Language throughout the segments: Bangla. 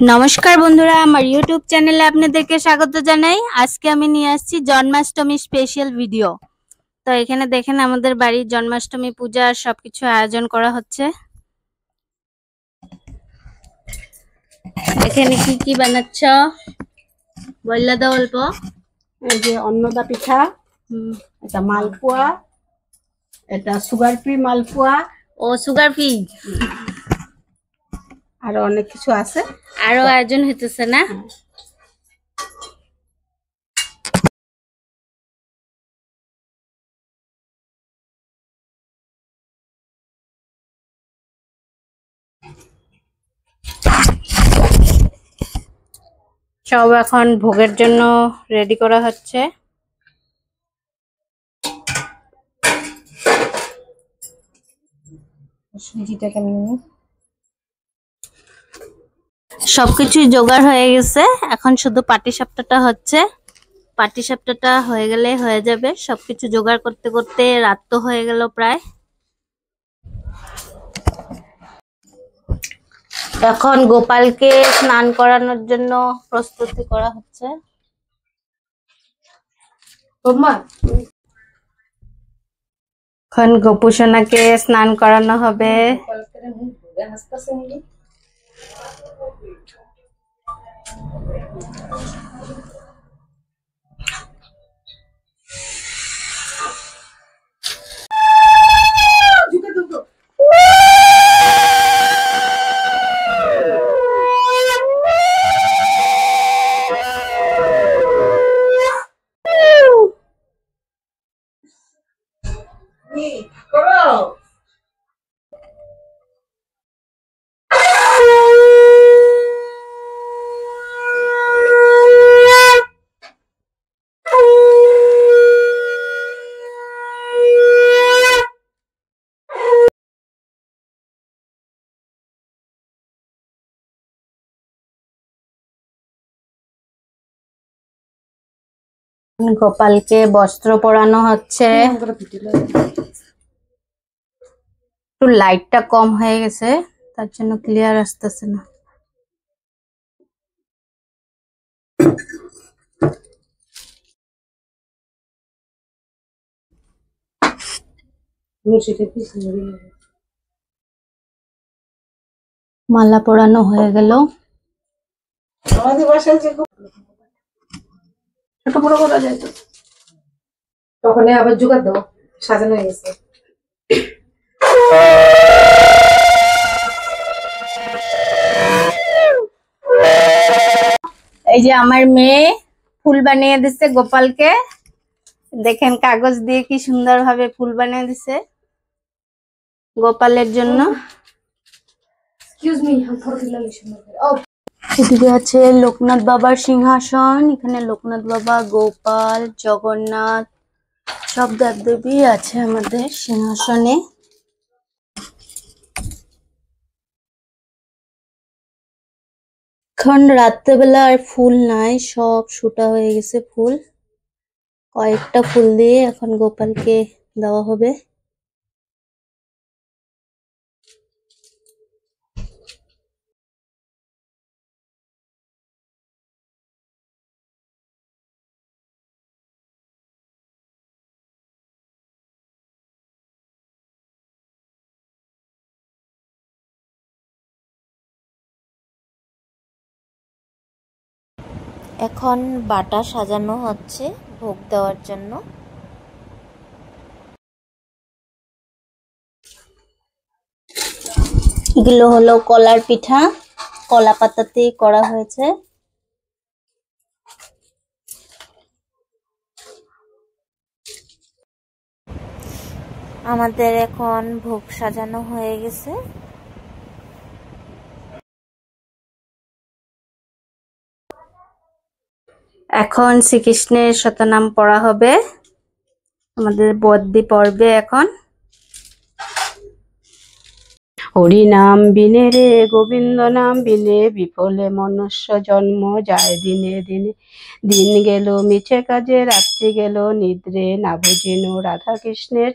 নমস্কার বন্ধুরা, আমার ইউটিউব চ্যানেলে আপনাদেরকে স্বাগত জানাই। আজকে আমি নিয়ে আসছি জন্মাষ্টমী স্পেশাল ভিডিও। তো এখানে দেখেন আমাদের বাড়ির জন্মাষ্টমী পূজার সবকিছু আয়োজন করা হচ্ছে। এখানে কি কি বানাচ্ছ বললা দাও অল্প। এই যে অন্নদা পিঠা, এটা মালপোয়া, এটা সুগার ফ্রি মালপোয়া। ও সুগার ফ্রি, আরো অনেক কিছু আছে, আরো আয়োজন হইতেছে না? সব এখন ভোগের জন্য রেডি করা হচ্ছে। সবকিছু জোগাড় হয়ে গেছে, এখন শুধু পাটিসাপটাটা হচ্ছে। পাটিসাপটাটা হয়ে গেলে হয়ে যাবে। সবকিছু জোগাড় করতে করতে রাত তো হয়ে গেল প্রায়। এখন গোপালকে স্নান করানোর জন্য প্রস্তুতি করা হচ্ছে। এখন গোপুসোনাকে স্নান করানো হবে। গোপালকে বস্ত্র পরানো হচ্ছে। একটু লাইটটা কম হয়ে গেছে, তার জন্য ক্লিয়ার আসতেছে না। মালা পরানো হয়ে গেল। আমাদের বাসায় যে ছোট বড় করা যায় তো, তখন আবার জোগাড় দাও, সাজানো হয়ে গেছে। এই যে আমার মেয়ে ফুল বানিয়ে দিচ্ছে গোপালকে। দেখেন কাগজ দিয়ে কি সুন্দর ভাবে ফুল বানিয়ে দিছে গোপালের জন্য। এদিকে আছে লোকনাথ বাবার সিংহাসন। এখানে লোকনাথ বাবা, গোপাল, জগন্নাথ সব দেবদেবী আছে আমাদের সিংহাসনে। এখন রাত্রেবেলা আর ফুল নাই, সব শুটা হয়ে গেছে ফুল। কয়েকটা ফুল দিয়ে এখন গোপালকে দেওয়া হবে। এখন বাটা সাজানো হচ্ছে ভোগ দেওয়ার জন্য। এগুলো হলো কলার পিঠা, কলা পাতাতে করা হয়েছে। আমাদের এখন ভোগ সাজানো হয়ে গেছে। এখন শ্রীকৃষ্ণের শতনাম পড়া হবে, আমাদের বদ্যি পড়বে এখন। হরি নাম বিনে রে গোবিন্দ নাম বিনে, বিফলে মনুষ্য জন্ম যায় দিনে দিনে। দিন গেল মিছে কাজে, রাত্রি গেল নিদ্রে, না বুঝিন রাধা কৃষ্ণের।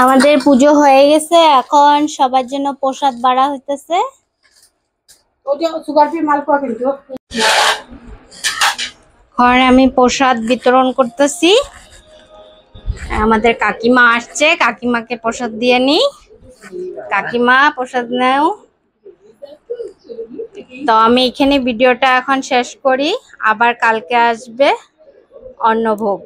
আমাদের পুজো হয়ে গেছে, এখন সবার জন্য প্রসাদ বাড়া হইতেছে। এখন আমি প্রসাদ বিতরণ করতেছি। আমাদের কাকিমা আসছে, কাকিমাকে প্রসাদ দিয়ে নি। কাকিমা প্রসাদ নাও। তো আমি এখানে ভিডিওটা এখন শেষ করি, আবার কালকে আসবে অন্নভোগ।